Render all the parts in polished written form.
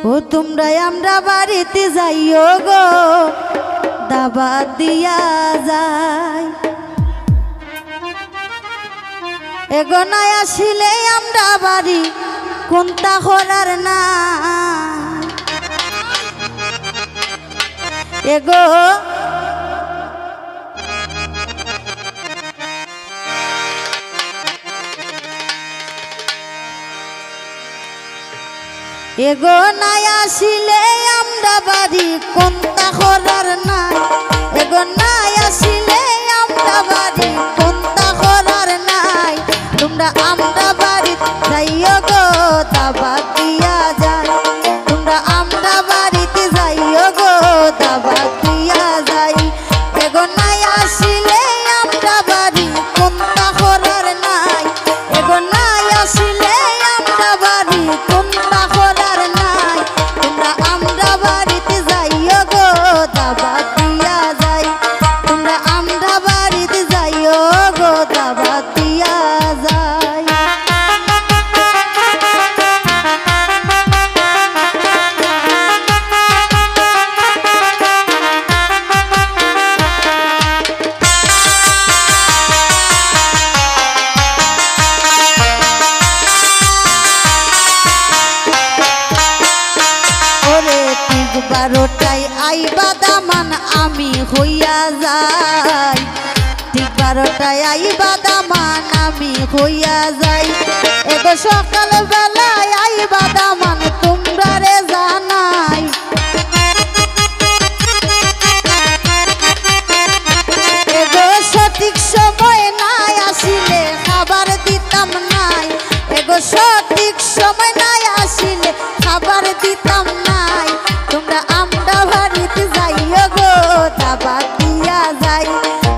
ও তোমরা আমরা বাড়িতে যাইও গো দাবাত দিয়া যায় এগো নাই আসিলে আমরা বাড়ি কোনটা করার না এগো এগো নাই আসিলে আমরা বাড়ি কোনটা করার নাই এগো নাই আসিলে আমরা বাড়ি কোনটা করার নাই তোমরা আমরা বাড়ি যাইও গো দাবাত দিয়া যায় তোমরা আমরা বাড়িতে যাইও গো দাবাত দিয়া যায় এগো নাই আসিলে আমরা বাড়ি কোনটা করার নাই এগো নাই আসিলে আমরা বাড়ি কোনটা করার নাই তোমরা আমরা বাড়িতে যাইও গো দাবাত দিয়া যায় তোমরা আমরা বাড়িতে যাইও গো দাবাত দিয়া যায় বারোটায় আইবা দামান আমি হইয়া যাই ঠিক বারোটায় আইবা দামান আমি হইয়া যাই এগো সকাল বেলায় আইবা দামান তোমরা রে জানাই এগো সঠিক সময় নাই আসিলে খাবার দিতাম নাই এগো সঠিক সময় নাই আসিলে খাবার দিতাম নাই তোমরা আমরা বাড়িতে যাইও গো দাবাত দিয়া যাই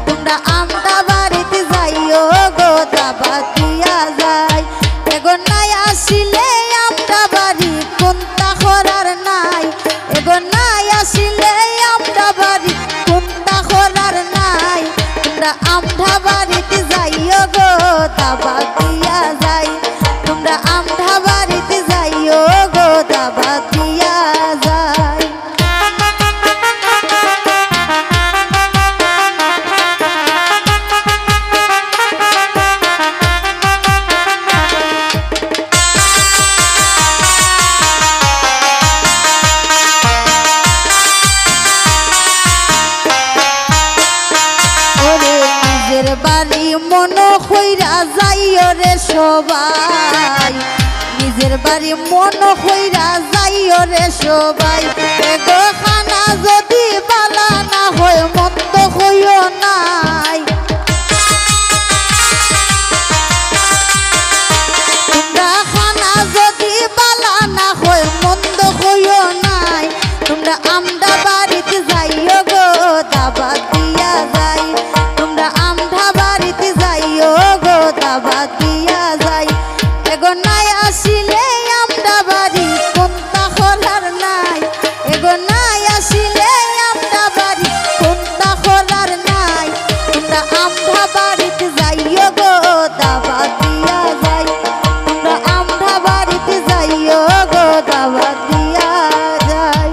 তোমরা আমরা বাড়িতে যাইও গো দাবাত দিয়া যাই এগো নাই আসিলে আমরা বাড়ি কোনটা করার নাই এগো নাই আসিলে আমরা বাড়ি কোনটা করার নাই তোমরা আমরা বাড়িতে যাইও গো দাবাত দিয়া যাই তোমরা আমরা বাড়িতে যাইও গো দাবাত দিয়া যায় বাড়ি মন হইরা যাইও রে সবাই নিজের বাড়ি মন হইরা যাইও রে সবাই এগো খানা যদি বালা না হয় মন্দ হইও নাই তোমরা খানা যদি বালা না হয় মন্দ হইও নাই তোমরা আমরা বাড়িতে যাইও গো দাবাত দিয়া যাই তোমরা আমরা বাড়িতে যাইও গো দাবাত দিয়া যাই এগো নাই আসিলে আমরা বাড়ি কোনটা করার নাই এগো নাই আসিলে আমরা বাড়ি কোনটা করার নাই তোমরা আমরা বাড়িতে যাইও গো দাবাত দিয়া যাই তোমরা আমরা বাড়িতে যাইও গো দাবাত দিয়া যায়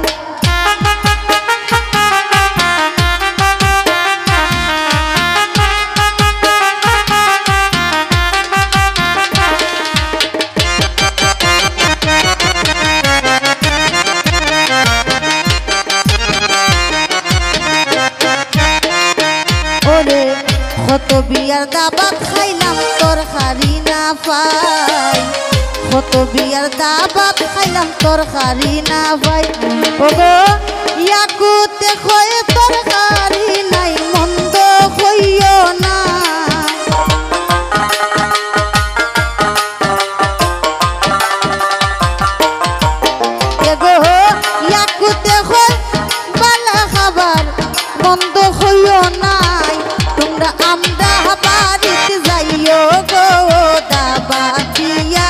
কত বিয়ার দাবাত খাইলাম তোর হারি না পাই কত বিয়ার দাবাত খাইলাম তোর হারি না পাই ওগো ইয়াকুতে খয়ে তোর হারি নাই মন্দ হইও না এগো ইয়াকুতে খয়ে বালা খাবার মন্দ হইও নাই তোমরা আমরা বাড়িতে যাইও গো দাবাত দিয়া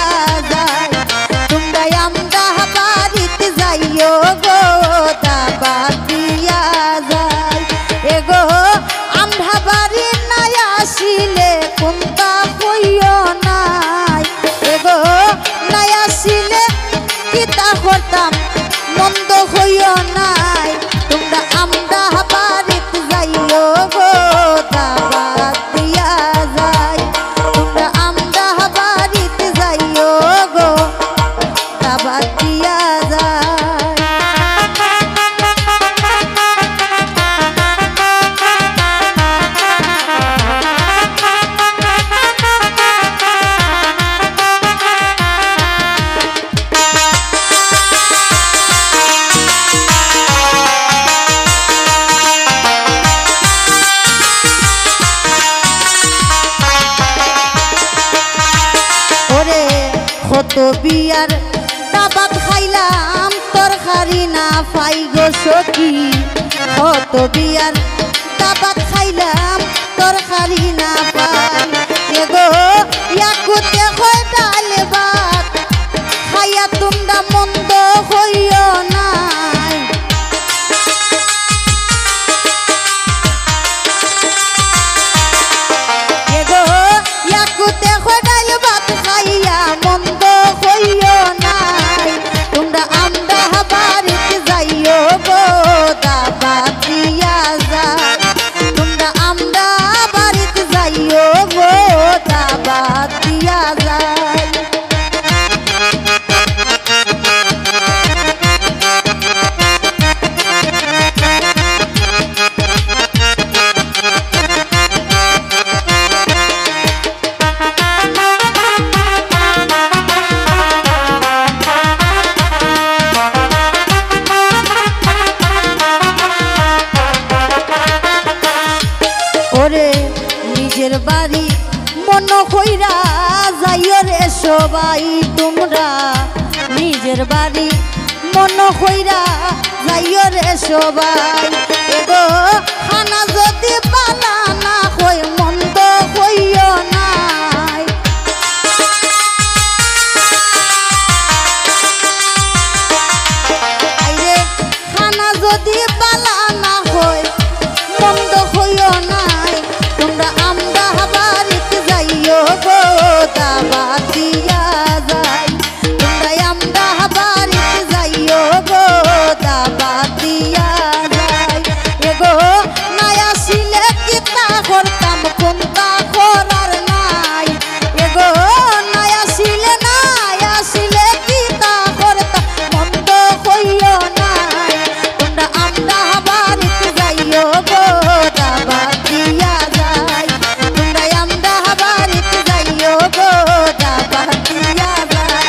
যায় তোমরা আমরা বাড়িতে যাইও গো দাবাত দিয়া যায় এগো আমরা বাড়ি নাই হইও নাই তোমরা আমরা বাড়িত যাইও গো দাবাত দিয়া যাই তোমরা আমরা বাড়িত যাইও গো দাবাত দিয়া যাই কত বিয়ার দাবাত খাইলাম তরকারি না পাই গো সখী কত বিয়ার দাবাত খাইলাম তরকারি না পাই গো ইয়াকুতে হয় ডাল ভাত খাইয়া তোমরা মন্দ হইও নাই গো ইয়াকুতে হয় ডাল ভাত খাইয়া মন্দ হইও নাই তোমরা আমরা বাড়িত যাইও গো দাবাত দিয়া যাই তোমরা আমরা বাড়িত যাইও গো দাবাত দিয়া যাই ওরে নিজের বাড়ি মন কইরা যাইও রে সবাই তোমরা নিজের বাড়ি মন কইরা যাইও রে সবাই গো খানা যদি বালা না হয় মন্দ হইও নাই আইরে খানা যদি বালা না হয় মন্দ হইও নাই তোমরা আমরা বাড়িত যাইও গো দাবাত দিয়া যাই তোমরা আমরা বাড়িত যাইও গো দাবাত দিয়া যাই গো নাই আসিলে কিতা করতাম কোনটা করার নাই গো নাই আসিলে কিতা করতাম মন্দ হইও নাই তোমরা আমরা বাড়িত যাইও গো দাবাত দিয়া যাই তোমরা আমরা বাড়িত যাইও গো দাবাত দিয়া যাই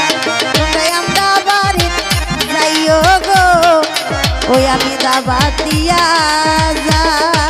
তোমরা আমরা বাড়িত যাইও গো ওই আমি দাবাত দিয়া যাই।